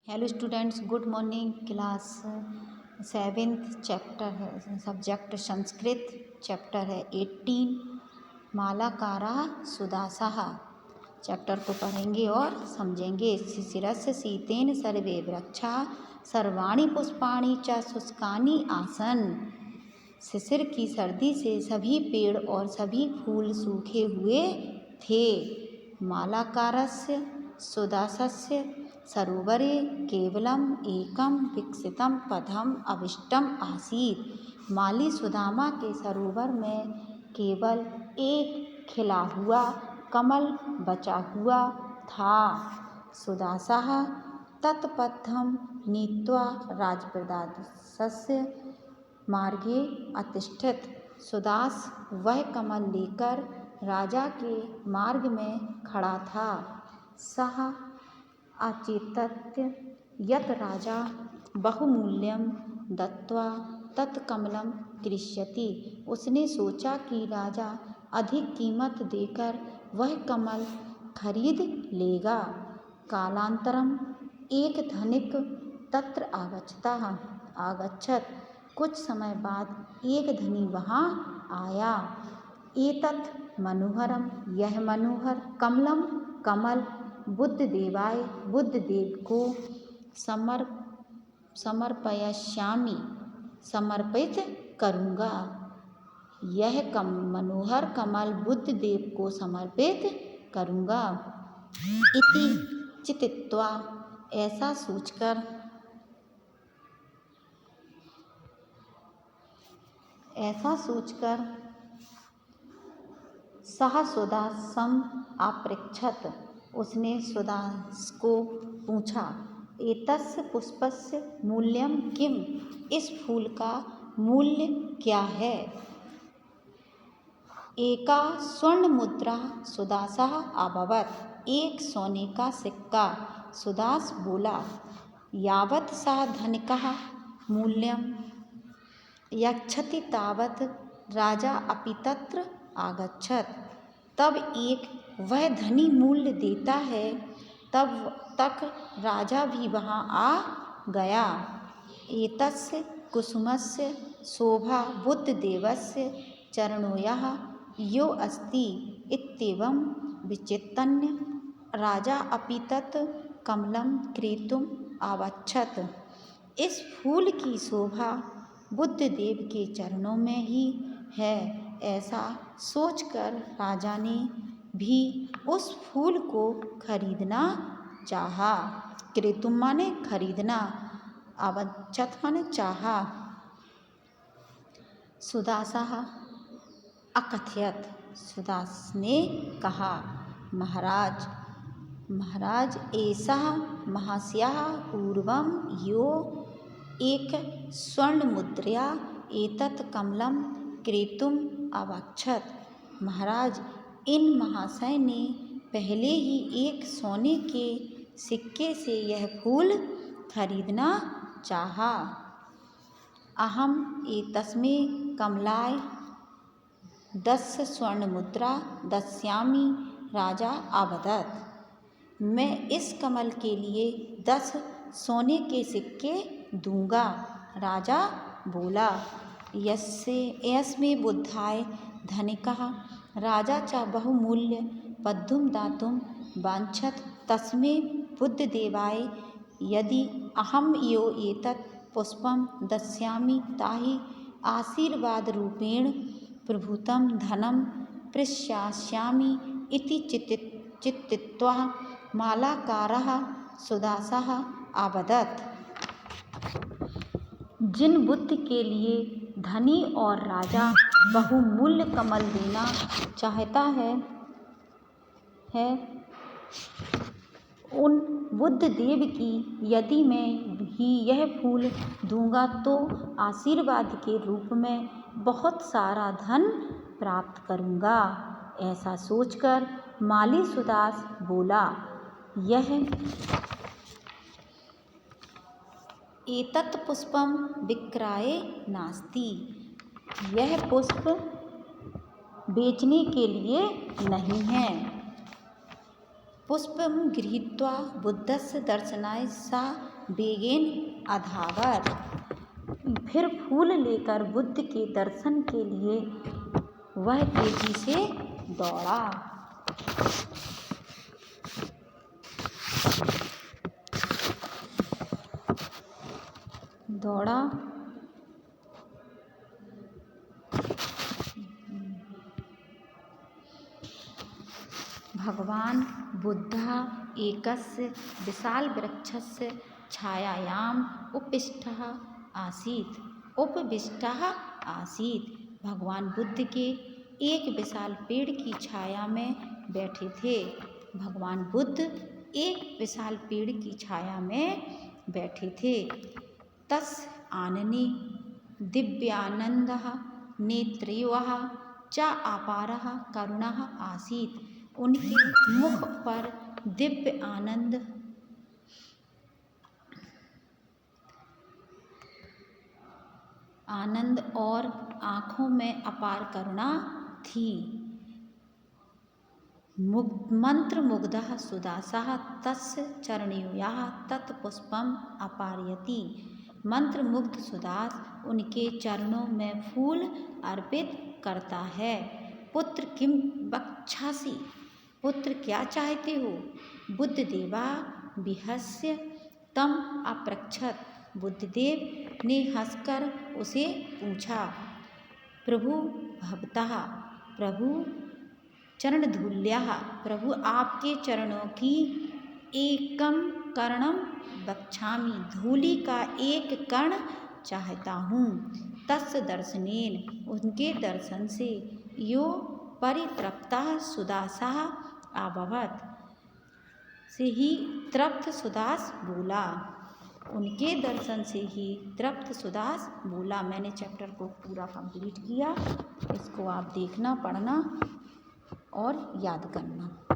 Hello students, good morning. Class 7th chapter है, subject Sanskrit. Chapter है 18 मालाकारा सुदासाः। Chapter को पढ़ेंगे और समझेंगे। शिशिरस्य शीतेन सर्वे वृक्षा सर्वाणि पुष्पाणि च शुष्कानि आसन्। शिशिर की सर्दी से सभी पेड़ और सभी फूल सूखे हुए थे। मालाकारस्य सुदासस्य सरोवरे केवलम एकम विकसितम पदम अविष्टम आसीत्। माली सुदामा के सरोवर में केवल एक खिला हुआ कमल बचा हुआ था। सुदासः तत्पथं नीत्वा राजप्रदासस्य मार्गे अतिष्ठत्। सुदास वह कमल लेकर राजा के मार्ग में खड़ा था। सः अचेतत यत् राजा बहुमूल्यं दत्त्वा तत्कमलं क्रेष्यति। उसने सोचा कि राजा अधिक कीमत देकर वह कमल खरीद लेगा। कालांतरम एक धनिक तत्र आगच्छत्। कुछ समय बाद एक धनी वहाँ आया। एतत् मनोहरम, यह मनोहर कमलम कमल बुद्धदेवाय, बुद्धदेव को समर्पयिष्यामि, समर्पित करूँगा। यह मनोहर कमल बुद्धदेव को समर्पित करूँगा। इति चिंतित्वा, ऐसा सोचकर सः सुदासं अपृच्छत्। उसने सुदास को पूछा, एतस्य पुष्पस्य मूल्यं किम? इस फूल का मूल्य क्या है? एका स्वर्ण मुद्रा सुदासः अभवत्। एक सोने का सिक्का। सुदास बोला, यावत् सः धनिकः मूल्यं यच्छति तावत् राजा अपि तत्र आगच्छत्। तब एक वह धनी मूल्य देता है तब तक राजा भी वहाँ आ गया। एतस्य कुसुमस्य शोभा बुद्धदेवस्य चरणोयः यो अस्ति इत्येवं विचिन्तन्य राजा अपि तत् कमलं क्रेतुम् आगच्छत्। इस फूल की शोभा बुद्धदेव के चरणों में ही है, ऐसा सोचकर राजा ने भी उस फूल को खरीदना चाहा। क्रेतुम माने खरीदना, आगच्छत् माने चाहा। सुदासः अकथयत्, सुदास ने कहा, महाराज एषः महस्याः पूर्वं यो एक स्वर्णमुद्रया एतत् कमलं क्रेतुम् आगच्छत्। महाराज, इन महाशय ने पहले ही एक सोने के सिक्के से यह फूल खरीदना चाहा। अहम एतस्मै कमलाय 10 स्वर्णमुद्रा दास्यामि, राजा अवदत्। मैं इस कमल के लिए 10 सोने के सिक्के दूंगा, राजा बोला। यस्मै बुद्धाय धनिकः राजा च बहुमूल्य पद्म दातुं वाञ्छत् तस्मै बुद्धदेवाय यदि अहं यो एतत् पुष्पं दास्यामि तर्हि आशीर्वादरूपेण प्रभूतं धनं प्रेषयिष्यामि इति चिंतित्वा मालाकारः सुदासः अवदत्। जिन बुद्ध के लिए धनी और राजा बहुमूल्य कमल देना चाहता है उन बुद्ध देव की यदि मैं भी यह फूल दूंगा तो आशीर्वाद के रूप में बहुत सारा धन प्राप्त करूंगा। ऐसा सोचकर माली सुदास बोला, यह एतत् पुष्पं विक्राय नास्ति। यह पुष्प बेचने के लिए नहीं है। पुष्पं गृहीत्वा बुद्धस्य दर्शनाय सा बेगेन अधावर। फिर फूल लेकर बुद्ध के दर्शन के लिए वह तेजी से दौड़ा। भगवान बुद्धः एकस्य विशालवृक्षस्य छायायाम् उपविष्टः आसीत्। भगवान बुद्ध के एक विशाल पेड़ की छाया में बैठे थे। भगवान बुद्ध एक विशाल पेड़ की छाया में बैठे थे। तस्य आनने दिव्यानन्दः नेत्रयोः च अपारः करुणः आसीत्। उनके मुख पर दिव्य आनंद और आँखों में अपार करुणा थी। मंत्रमुग्धः सुदासः तस्य चरणयोः तत्पुष्पम् अपारयति। मंत्रमुग्ध सुदास उनके चरणों में फूल अर्पित करता है। पुत्र किम वक्षसि, पुत्र क्या चाहते हो? बुद्धदेवा विहस्य तम अपृच्छत। बुद्धदेव ने हंसकर उसे पूछा। प्रभु भवतः, प्रभु चरणधूल्याः, प्रभु आपके चरणों की एकम कर्णम वक्षामि, धूलि का एक कण चाहता हूँ। तस्य दर्शनेन, उनके दर्शन से यो परितृप्तः सुदासः अभवत्, से ही तृप्त सुदास बोला। उनके दर्शन से ही तृप्त सुदास बोला। मैंने चैप्टर को पूरा कंप्लीट किया। इसको आप देखना, पढ़ना और याद करना।